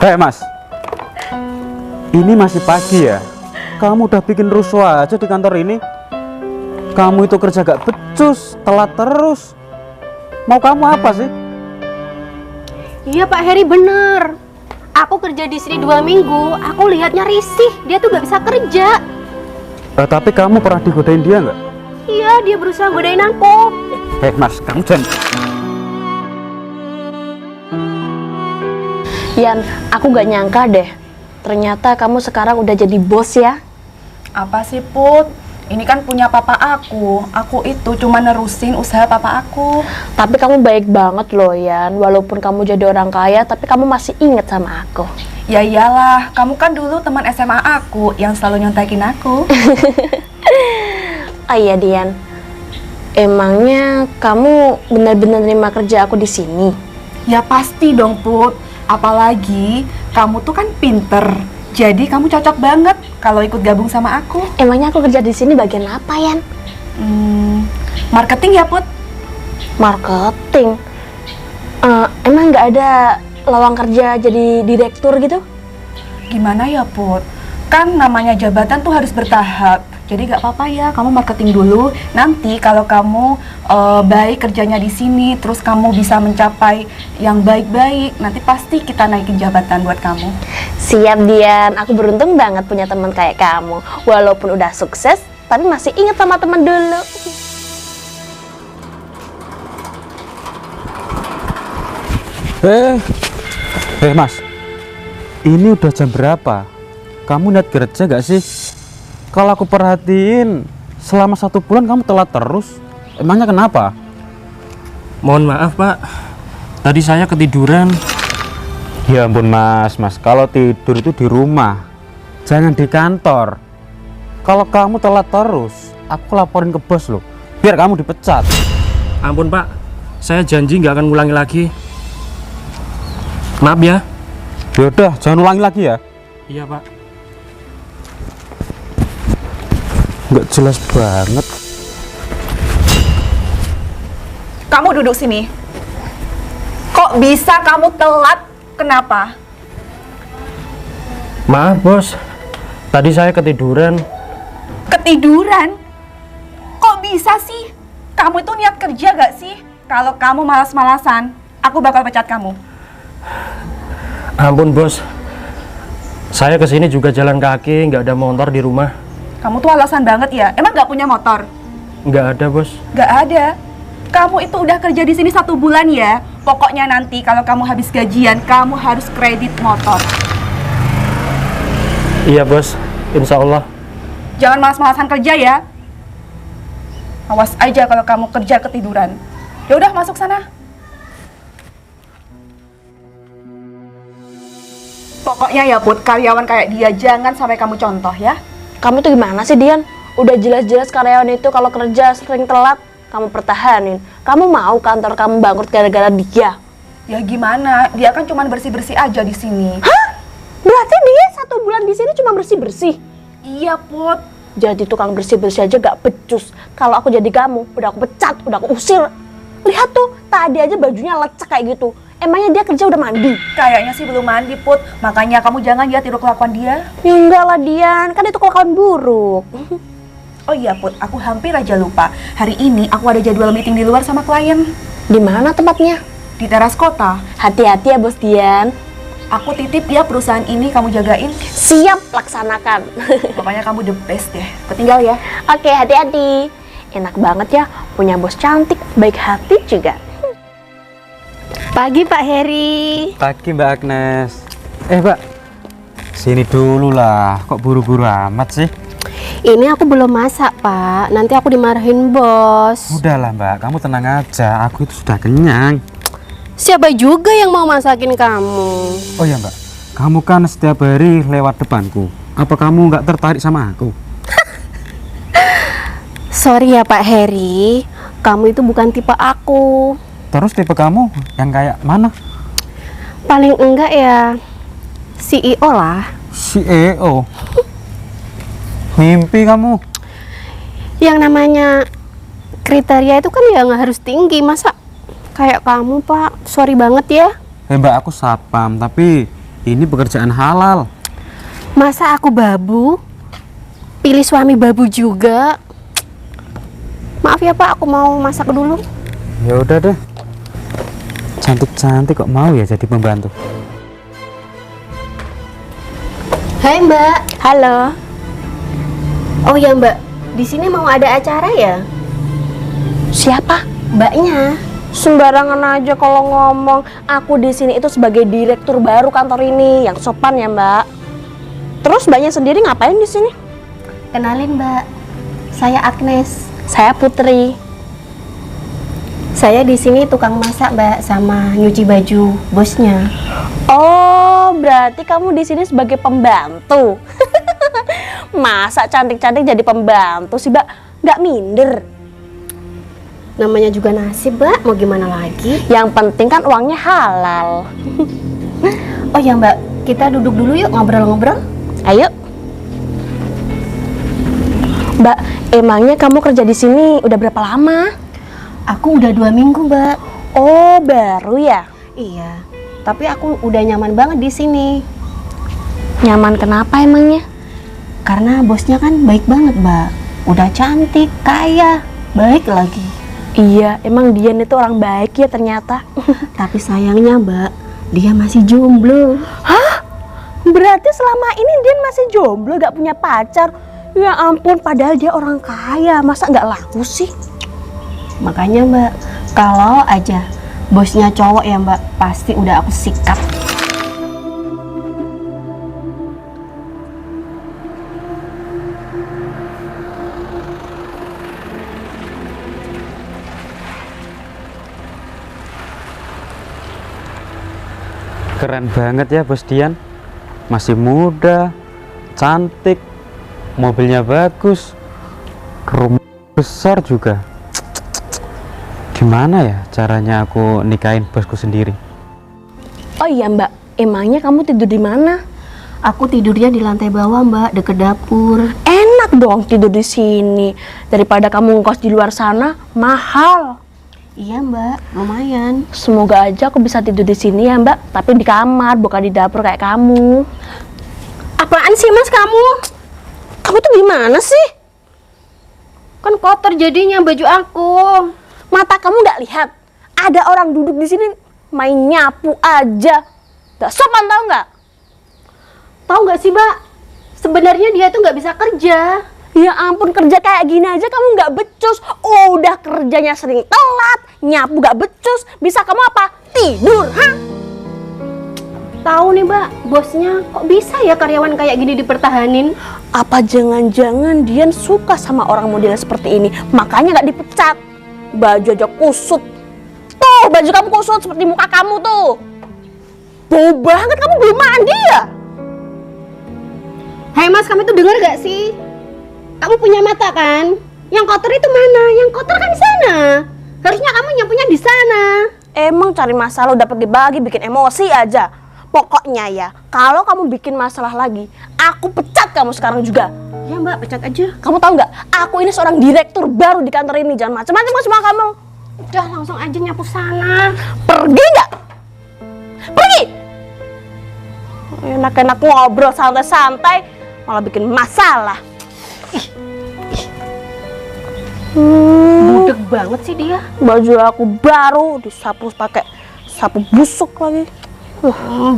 Hei Mas, ini masih pagi ya? Kamu udah bikin rusuh aja di kantor ini. Kamu itu kerja gak becus, telat terus. Mau kamu apa sih? Iya Pak Heri bener. Aku kerja di sini 2 minggu, aku lihatnya risih. Dia tuh gak bisa kerja. Tapi kamu pernah digodain dia nggak? Iya, dia berusaha godain aku. Hei Mas, kamu jangan. Yan, aku gak nyangka deh. Ternyata kamu sekarang udah jadi bos ya. Apa sih Put? Ini kan punya papa aku. Aku itu cuma nerusin usaha papa aku. Tapi kamu baik banget loh Yan. Walaupun kamu jadi orang kaya, tapi kamu masih inget sama aku. Ya iyalah, kamu kan dulu teman SMA aku yang selalu nyontekin aku. Oh iya Dian, emangnya kamu benar-benar terima kerja aku di sini? Ya pasti dong Put. Apalagi kamu tuh kan pinter. Jadi kamu cocok banget kalau ikut gabung sama aku. Emangnya aku kerja di sini bagian apa Yan? Marketing ya Put? Marketing. Emang nggak ada lowong kerja jadi direktur gitu? Gimana ya Put? Kan namanya jabatan tuh harus bertahap. Jadi gak apa-apa ya, kamu marketing dulu. Nanti kalau kamu baik kerjanya di sini, terus kamu bisa mencapai yang baik-baik, nanti pasti kita naikin jabatan buat kamu. Siap Dian, aku beruntung banget punya teman kayak kamu. Walaupun udah sukses, tapi masih inget sama teman dulu. Hei Mas, ini udah jam berapa? Kamu niat kerja gak sih? Kalau aku perhatiin, selama 1 bulan kamu telat terus. Emangnya kenapa? Mohon maaf Pak, tadi saya ketiduran. Ya ampun Mas, kalau tidur itu di rumah, jangan di kantor. Kalau kamu telat terus, aku laporin ke bos loh, biar kamu dipecat. Ampun Pak, saya janji nggak akan ulangi lagi. Maaf ya. Yaudah, jangan ulangi lagi ya. Iya Pak. Nggak jelas banget. Kamu duduk sini. Kok bisa kamu telat? Kenapa? Maaf bos, tadi saya ketiduran. Ketiduran? Kok bisa sih? Kamu itu niat kerja gak sih? Kalau kamu malas-malasan, aku bakal pecat kamu. Ampun bos, saya kesini juga jalan kaki, nggak ada motor di rumah. Kamu tuh alasan banget ya. Emang gak punya motor? Nggak ada bos. Gak ada. Kamu itu udah kerja di sini 1 bulan ya. Pokoknya nanti kalau kamu habis gajian, kamu harus kredit motor. Iya bos, insya Allah. Jangan malas-malasan kerja ya. Awas aja kalau kamu kerja ketiduran. Ya udah masuk sana. Pokoknya ya Put, karyawan kayak dia jangan sampai kamu contoh ya. Kamu tuh gimana sih Dian? Udah jelas-jelas karyawan itu kalau kerja sering telat, kamu pertahanin. Kamu mau kantor kamu bangkrut gara-gara dia? Ya gimana? Dia kan cuma bersih-bersih aja di sini. Hah? Berarti dia 1 bulan di sini cuma bersih-bersih? Iya Put. Jadi tukang bersih-bersih aja gak becus. Kalau aku jadi kamu, udah aku pecat, udah aku usir. Lihat tuh, tadi aja bajunya lecek kayak gitu. Emangnya dia kerja udah mandi? Kayaknya sih belum mandi Put. Makanya kamu jangan ya tiru kelakuan dia. Ya enggak lah Dian, kan itu kelakuan buruk. Oh iya Put, aku hampir aja lupa. Hari ini aku ada jadwal meeting di luar sama klien. Di mana tempatnya? Di teras kota. Hati-hati ya Bos Dian. Aku titip ya perusahaan ini, kamu jagain. Siap, laksanakan. Pokoknya kamu the best deh. Ketinggal ya. Oke, hati-hati. Enak banget ya, punya bos cantik, baik hati juga. Pagi Pak Heri. Pagi Mbak Agnes. Mbak, sini dulu lah. Kok buru-buru amat sih? Ini aku belum masak Pak, nanti aku dimarahin bos. Udahlah Mbak, kamu tenang aja. Aku itu sudah kenyang. Siapa juga yang mau masakin kamu? Oh ya Mbak, kamu kan setiap hari lewat depanku. Apa kamu nggak tertarik sama aku? Sorry ya Pak Heri, kamu itu bukan tipe aku. Terus tipe kamu yang kayak mana? Paling enggak ya CEO lah. CEO? Mimpi kamu. Yang namanya kriteria itu kan ya nggak harus tinggi. Masa kayak kamu Pak, sorry banget ya. Mbak, aku sapam, tapi Ini pekerjaan halal. Masa aku babu? Pilih suami babu juga. Maaf ya Pak, aku mau masak dulu. Ya udah deh. Cantik-cantik kok mau ya jadi pembantu. Hai Mbak. Halo. Oh ya Mbak, di sini mau ada acara ya? Siapa? Mbaknya. Sembarangan aja kalau ngomong. Aku di sini itu sebagai direktur baru kantor ini, yang sopan ya Mbak. Terus Mbaknya sendiri ngapain di sini? Kenalin Mbak, saya Agnes. Saya Putri. Saya di sini tukang masak Mbak, sama nyuci baju bosnya. Oh, berarti kamu di sini sebagai pembantu. Masa cantik-cantik jadi pembantu sih, Mbak? Nggak minder. Namanya juga nasib Mbak, mau gimana lagi? Yang penting kan uangnya halal. Oh ya Mbak, kita duduk dulu yuk ngobrol-ngobrol. Ayo. Mbak, emangnya kamu kerja di sini udah berapa lama? Aku udah 2 minggu Mbak. Oh, baru ya? Iya, tapi aku udah nyaman banget di sini. Nyaman kenapa emangnya? Karena bosnya kan baik banget Mbak. Udah cantik, kaya, baik lagi. Iya, emang Dian itu orang baik ya ternyata. Tapi sayangnya Mbak, dia masih jomblo. Hah? Berarti selama ini Dian masih jomblo, gak punya pacar? Ya ampun, padahal dia orang kaya, masa gak laku sih? Makanya Mbak, kalau aja bosnya cowok ya Mbak, pasti udah aku sikat. Keren banget ya Bos Dian. Masih muda, cantik, mobilnya bagus, rumah besar juga. Gimana ya caranya aku nikahin bosku sendiri? Oh iya Mbak, emangnya kamu tidur di mana? Aku tidurnya di lantai bawah Mbak, deket dapur. Enak dong tidur di sini. Daripada kamu ngkos di luar sana, mahal. Iya Mbak, lumayan. Semoga aja aku bisa tidur di sini ya Mbak, tapi di kamar, bukan di dapur kayak kamu. Apaan sih Mas kamu? Kamu tuh gimana sih? Kan kotor jadinya baju aku. Mata kamu nggak lihat? Ada orang duduk di sini main nyapu aja. Gak sopan tau nggak? Tahu nggak sih Mbak? Sebenarnya dia tuh nggak bisa kerja. Ya ampun, kerja kayak gini aja kamu nggak becus. Oh, udah kerjanya sering telat, nyapu nggak becus. Bisa kamu apa? Tidur, hah? Tahu nih Mbak, bosnya kok bisa ya karyawan kayak gini dipertahanin? Apa jangan-jangan Dian suka sama orang model seperti ini, makanya nggak dipecat? Baju aja kusut. Tuh, baju kamu kusut seperti muka kamu tuh. Bau banget, kamu belum mandi ya? Hai Mas, kamu tuh dengar gak sih? Kamu punya mata kan? Yang kotor itu mana? Yang kotor kan di sana. Harusnya kamu nyapunya di sana. Emang cari masalah udah pagi-pagi bikin emosi aja. Pokoknya ya, kalau kamu bikin masalah lagi, aku pecat kamu sekarang juga. Ya Mbak, pecat aja. Kamu tahu nggak? Aku ini seorang direktur baru di kantor ini. Jangan macam-macam sama kamu. Udah langsung aja nyapu sana. Pergi nggak? Pergi. Enak-enak ngobrol santai-santai, malah bikin masalah. Budek banget sih dia. Baju aku baru disapu pakai sapu busuk lagi.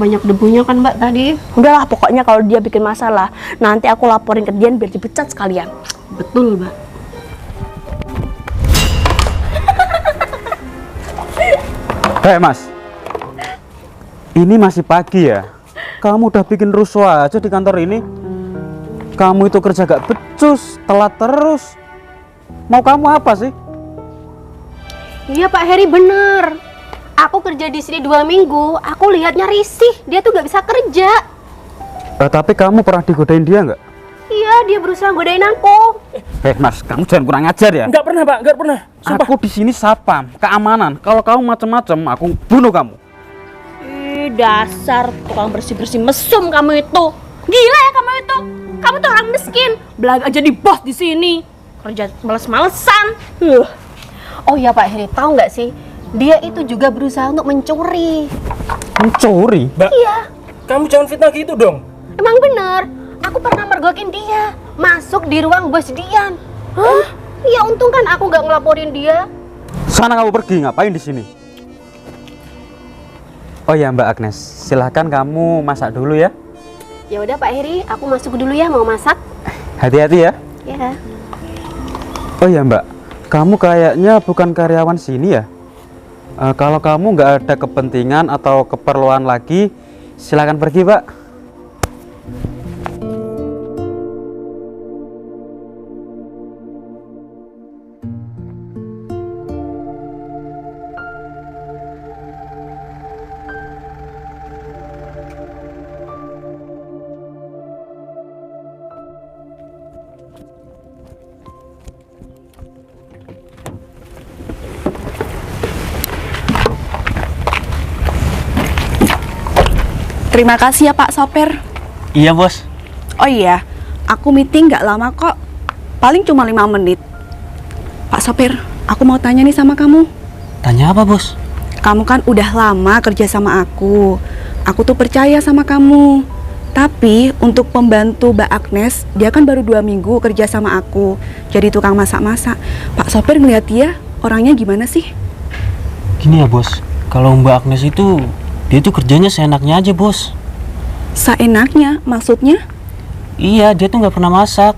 Banyak debunya kan Mbak tadi. Udahlah, pokoknya kalau dia bikin masalah, nanti aku laporin ke Dian biar dipecat sekalian. Betul Mbak. Hei Mas, ini masih pagi ya? Kamu udah bikin rusuh aja di kantor ini. Kamu itu kerja gak becus, telat terus. Mau kamu apa sih? Iya Pak Heri bener. Aku kerja di sini 2 minggu, aku lihatnya risih. Dia tuh gak bisa kerja. Tapi kamu pernah digodain dia nggak? Iya, dia berusaha godain aku. Mas, kamu jangan kurang ajar ya. Nggak pernah Pak, nggak pernah. Sumpah. Aku di sini sapam, keamanan. Kalau kamu macam-macam, aku bunuh kamu. Dasar tukang bersih-bersih mesum kamu itu. Gila ya kamu itu. Kamu tuh orang miskin. Belaga jadi bos di sini. Kerja males-malesan. Oh ya Pak Heri, tahu nggak sih? Dia itu juga berusaha untuk mencuri. Mencuri? Mbak, Iya. kamu jangan fitnah gitu dong. Emang bener, aku pernah mergokin dia, masuk di ruang bos Dian. Hah? Ya untung kan aku gak ngelaporin dia. Sana kamu pergi, ngapain di sini? Oh ya Mbak Agnes, silahkan kamu masak dulu ya. Ya udah Pak Heri, aku masuk dulu ya mau masak. Hati-hati ya. Ya. Oh ya Mbak, kamu kayaknya bukan karyawan sini ya? Kalau kamu nggak ada kepentingan atau keperluan lagi, silakan pergi Pak. Terima kasih ya Pak Sopir. Iya bos. Oh iya, aku meeting nggak lama kok. Paling cuma 5 menit. Pak Sopir, aku mau tanya nih sama kamu. Tanya apa bos? Kamu kan udah lama kerja sama aku. Aku tuh percaya sama kamu. Tapi untuk pembantu Mbak Agnes, dia kan baru 2 minggu kerja sama aku. Jadi tukang masak-masak. Pak Sopir ngeliat dia, orangnya gimana sih? Gini ya bos, kalau Mbak Agnes itu, dia tuh kerjanya seenaknya aja bos. Seenaknya, maksudnya? Iya, dia tuh nggak pernah masak.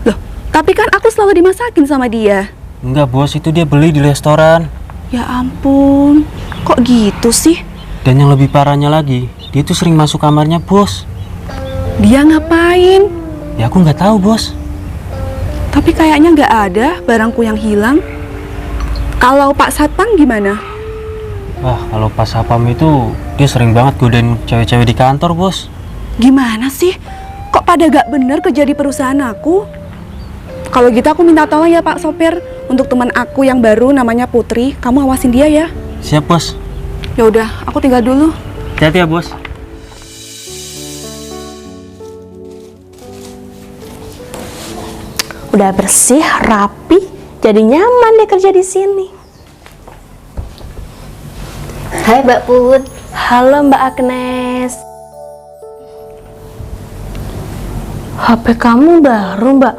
Loh, tapi kan aku selalu dimasakin sama dia. Enggak bos, itu dia beli di restoran. Ya ampun, kok gitu sih? Dan yang lebih parahnya lagi, dia tuh sering masuk kamarnya bos. Dia ngapain? Ya aku nggak tahu bos. Tapi kayaknya nggak ada barangku yang hilang. Kalau Pak Satpam gimana? Wah, kalau pas sapam itu, dia sering banget godain cewek-cewek di kantor bos. Gimana sih? Kok pada gak bener kerja di perusahaan aku? Kalau gitu aku minta tolong ya Pak Sopir. Untuk teman aku yang baru namanya Putri, kamu awasin dia ya. Siap bos. Ya udah, aku tinggal dulu. Hati-hati ya bos. Udah bersih, rapi, jadi nyaman deh kerja di sini. Hai Mbak Put. Halo Mbak Agnes. HP kamu baru Mbak?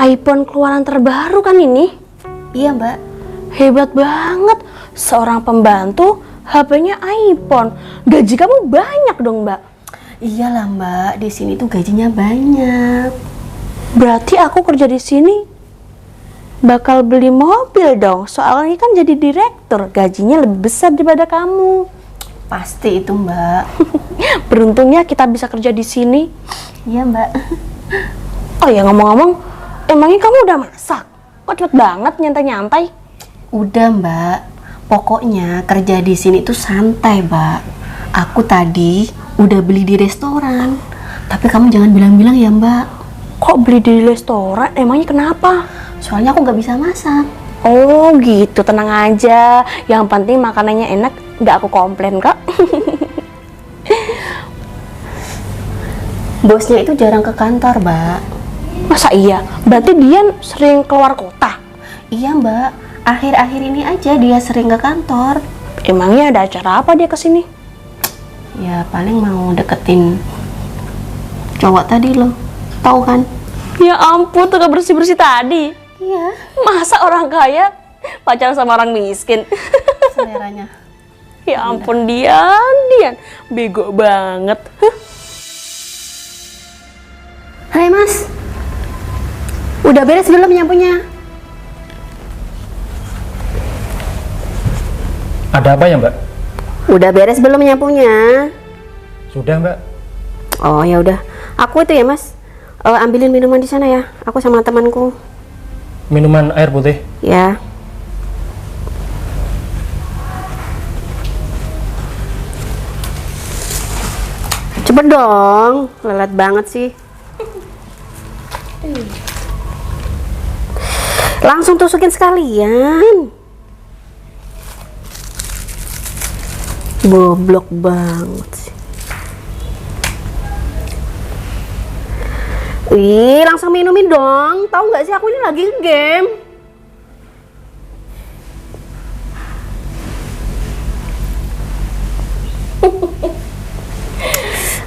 iPhone keluaran terbaru kan ini? Iya Mbak. Hebat banget. Seorang pembantu, HP-nya iPhone. Gaji kamu banyak dong Mbak. Iyalah Mbak, di sini tuh gajinya banyak. Berarti aku kerja di sini bakal beli mobil dong. Soalnya kan jadi direktur, gajinya lebih besar daripada kamu. Pasti itu Mbak. Beruntungnya kita bisa kerja di sini. Iya Mbak. Oh ya ngomong-ngomong, emangnya kamu udah masak? Kok cepet banget nyantai-nyantai? Udah Mbak. Pokoknya kerja di sini tuh santai Mbak. Aku tadi udah beli di restoran. Tapi kamu jangan bilang-bilang ya Mbak. Kok beli di restoran? Emangnya kenapa? Soalnya aku nggak bisa masak. Oh gitu, tenang aja. Yang penting makanannya enak, nggak aku komplain kok. Bosnya itu jarang ke kantor, Mbak. Masa iya? Berarti dia sering keluar kota? Iya, Mbak. Akhir-akhir ini aja dia sering ke kantor. Emangnya ada acara apa dia kesini? Ya paling mau deketin cowok tadi loh. Tahu kan? Ya ampun, tuh bersih-bersih tadi. Iya. Masa orang kaya pacaran sama orang miskin? Seleranya. Ya ampun, Dian, bego banget. Hai Mas. Udah beres belum nyapunya? Ada apa ya Mbak? Udah beres belum nyapunya? Sudah Mbak. Oh ya udah. Aku itu ya Mas. Ambilin minuman di sana ya. Aku sama temanku. Minuman air putih. Ya. Cepet dong, lelet banget sih. Langsung tusukin sekalian. Goblok banget sih. Wih, langsung minumin dong. Tahu nggak sih aku ini lagi game.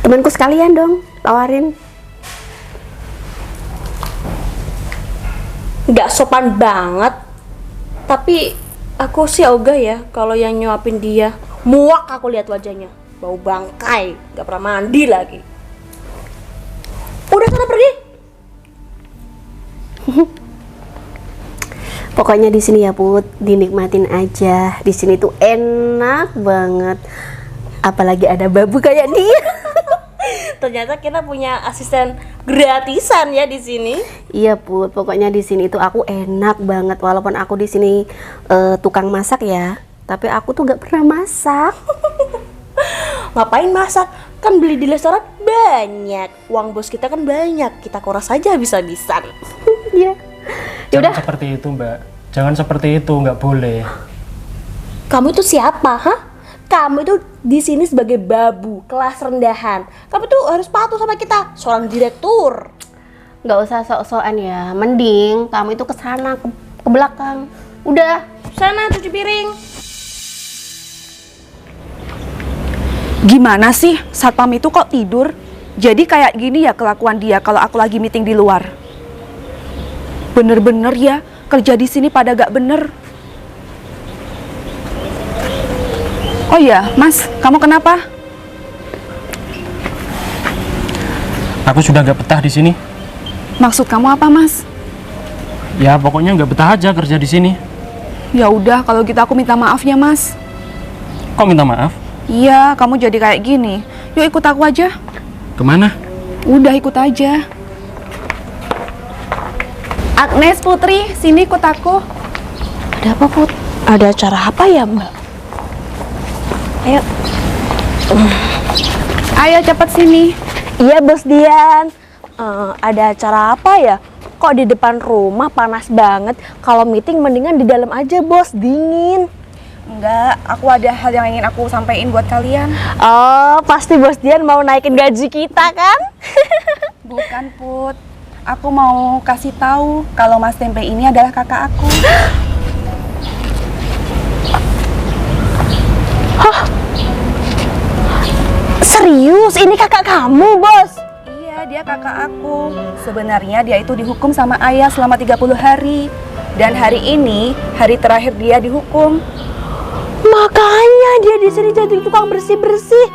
Temanku sekalian dong, tawarin. Nggak sopan banget. Tapi aku sih ogah ya kalau yang nyuapin dia. Muak aku lihat wajahnya, bau bangkai, nggak pernah mandi lagi. Udah sana pergi. Pokoknya di sini ya Put, dinikmatin aja. Di sini tuh enak banget. Apalagi ada babu kayak dia. Ternyata kita punya asisten gratisan ya di sini. Iya Put, pokoknya di sini tuh aku enak banget. Walaupun aku di sini tukang masak ya, tapi aku tuh gak pernah masak. Ngapain masak? Kan beli di restoran banyak. Uang bos kita kan banyak. Kita kuras aja bisa-bisan. Iya. Jangan seperti itu, Mbak. Jangan seperti itu, nggak boleh. Kamu itu siapa, hah? Kamu itu di sini sebagai babu, kelas rendahan. Kamu tuh harus patuh sama kita, seorang direktur. Gak usah sok-sokan ya. Mending kamu itu kesana ke belakang. Udah. Sana cuci piring. Gimana sih satpam itu kok tidur? Jadi kayak gini ya kelakuan dia kalau aku lagi meeting di luar. Bener-bener ya, kerja di sini pada gak bener. Oh iya, Mas, kamu kenapa? Aku sudah nggak betah di sini. Maksud kamu apa, Mas? Ya pokoknya nggak betah aja kerja di sini. Ya udah, kalau gitu aku minta maaf ya, Mas. Kok minta maaf? Iya, kamu jadi kayak gini. Yuk ikut aku aja. Kemana? Udah ikut aja. Agnes Putri, sini ikut aku. Ada apa, Put? Ada acara apa ya, Mbak? Ayo. Ayo cepet sini. Iya, Bos Dian. Ada acara apa ya? Kok di depan rumah panas banget? Kalau meeting mendingan di dalam aja, Bos. Dingin. Enggak, aku ada hal yang ingin aku sampaikan buat kalian. Oh, pasti Bos Dian mau naikin gaji kita kan? Bukan, Put. Aku mau kasih tahu kalau Mas Tempe ini adalah kakak aku. Serius? Ini kakak kamu, Bos? Iya, dia kakak aku. Sebenarnya dia itu dihukum sama ayah selama 30 hari. Dan hari ini, hari terakhir dia dihukum. Makanya dia di sini jadi tukang bersih-bersih.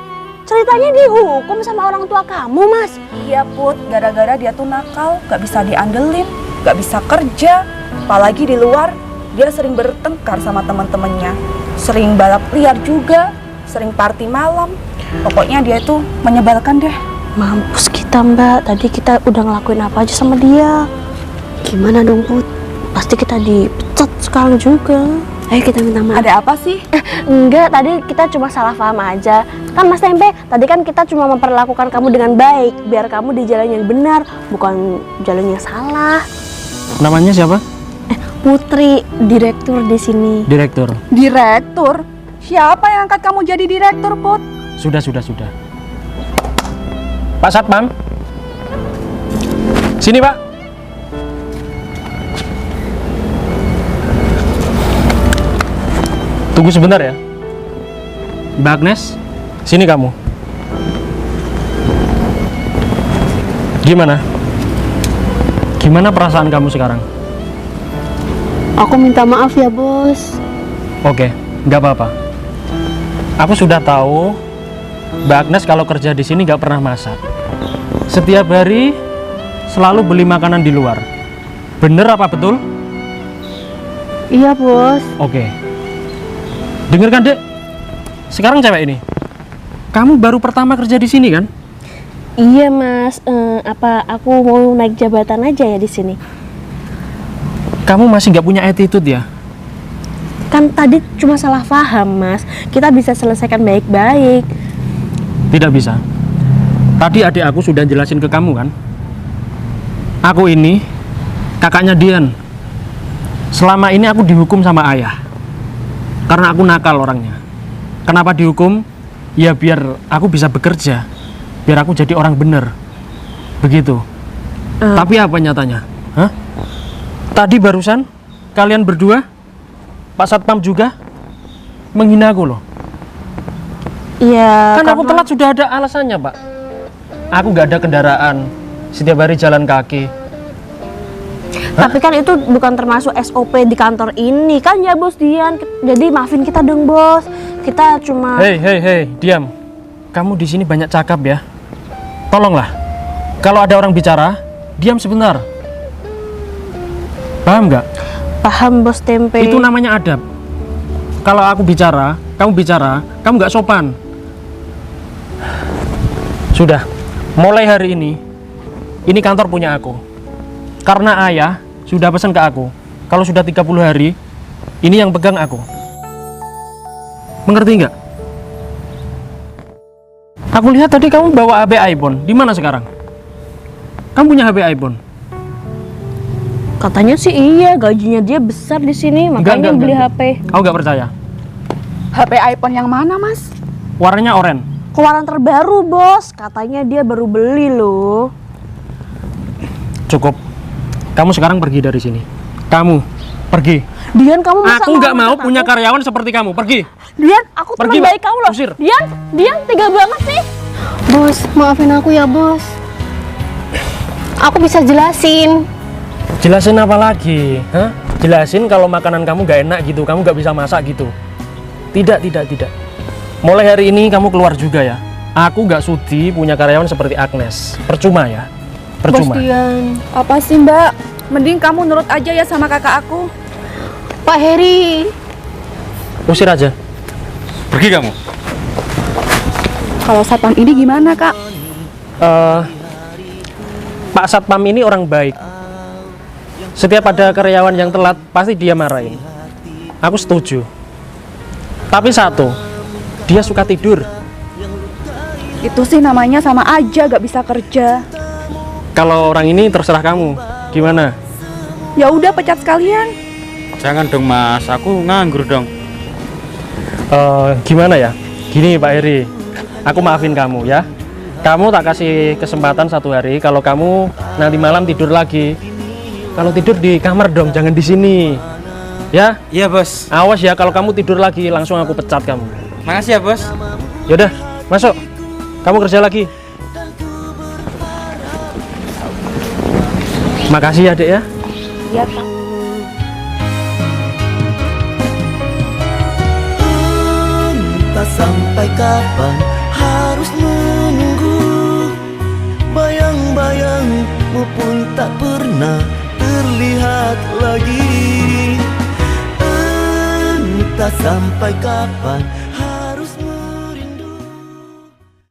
Ceritanya dihukum sama orang tua kamu, Mas. Iya, Put. Gara-gara dia tuh nakal, gak bisa diandelin, gak bisa kerja. Apalagi di luar, dia sering bertengkar sama teman-temannya. Sering balap liar juga, sering party malam. Pokoknya dia itu menyebalkan deh. Mampus kita, Mbak. Tadi kita udah ngelakuin apa aja sama dia. Gimana dong Put? Pasti kita dipecat sekarang juga. Ayo kita minta maaf. Ada apa sih? Enggak, tadi kita cuma salah paham aja. Kan Mas Tempe, tadi kan kita cuma memperlakukan kamu dengan baik, biar kamu di jalan yang benar, bukan jalan yang salah. Namanya siapa? Putri, direktur di sini. Direktur. Direktur? Siapa yang angkat kamu jadi direktur, Put? Sudah. Pak Satpam. Sini, Pak. Tunggu sebentar ya. Mbak Agnes, sini kamu. Gimana? Gimana perasaan kamu sekarang? Aku minta maaf ya Bos. Oke, nggak apa-apa. Aku sudah tahu Mbak Agnes kalau kerja di sini nggak pernah masak. Setiap hari selalu beli makanan di luar. Bener apa betul? Iya Bos. Oke. Dengarkan, Dek. Sekarang cewek ini, kamu baru pertama kerja di sini kan? Iya, Mas. Apa aku mau naik jabatan aja ya di sini? Kamu masih nggak punya attitude ya? Kan tadi cuma salah paham, Mas. Kita bisa selesaikan baik-baik. Tidak bisa. Tadi adik aku sudah jelasin ke kamu kan? Aku ini kakaknya Dian. Selama ini aku dihukum sama ayah. Karena aku nakal orangnya. Kenapa dihukum? Ya biar aku bisa bekerja. Biar aku jadi orang bener. Begitu. Tapi apa nyatanya? Hah? Tadi barusan kalian berdua, Pak Satpam juga menghina aku loh. Iya, Kan aku telat sudah ada alasannya, Pak. aku nggak ada kendaraan, setiap hari jalan kaki. Tapi kan itu bukan termasuk SOP di kantor ini kan ya Bos Dian. Jadi maafin kita dong Bos. Kita cuma Hei, diam. Kamu di sini banyak cakap ya. Tolonglah, kalau ada orang bicara, diam sebentar. Paham nggak? paham Bos Tempe. Itu namanya adab. Kalau aku bicara, kamu nggak sopan. Sudah, mulai hari ini kantor punya aku. Karena ayah sudah pesan ke aku, kalau sudah 30 hari, ini yang pegang aku. Mengerti nggak? Aku lihat tadi kamu bawa HP iPhone. Di mana sekarang? Kamu punya HP iPhone? Katanya sih iya, gajinya dia besar di sini, makanya beli HP. Aku nggak percaya. HP iPhone yang mana, Mas? Warnanya oranye. Keluaran terbaru Bos, katanya dia baru beli loh. Cukup. Kamu sekarang pergi dari sini. Kamu pergi. Dian, kamu masa Aku nggak mau mecat punya aku? karyawan seperti kamu. Pergi. Dian, aku Pergi, teman baik Mbak. kamu loh. Usir. Dian, tega banget sih. Bos, maafin aku ya bos. Aku bisa jelasin. Jelasin apa lagi? Hah? Jelasin kalau makanan kamu nggak enak gitu, kamu nggak bisa masak gitu. Tidak. Mulai hari ini kamu keluar juga ya. Aku nggak sudi punya karyawan seperti Agnes. Percuma ya. Percuma. Bos Dian. Apa sih, Mbak? Mending kamu nurut aja ya sama kakak aku. Pak Heri. Usir aja. Pergi kamu. Kalau satpam ini gimana, Kak? Pak Satpam ini orang baik. Setiap ada karyawan yang telat, pasti dia marahin. Aku setuju. Tapi satu, dia suka tidur. Itu sih namanya sama aja gak bisa kerja. Kalau orang ini terserah kamu. Gimana? Ya udah pecat sekalian. Jangan dong mas, aku nganggur dong. Gimana ya? Gini Pak Heri, aku maafin kamu ya. Kamu tak kasih kesempatan 1 hari. Kalau kamu nanti malam tidur lagi, kalau tidur di kamar dong, jangan di sini. Ya? Iya bos. Awas ya, kalau kamu tidur lagi langsung aku pecat kamu. Makasih ya bos. Yaudah, masuk. Kamu kerja lagi. Makasih ya, Dek ya. Iya, Kak. Entah sampai kapan harus menunggu. Bayang-bayangmu pun tak pernah terlihat lagi. Entah sampai kapan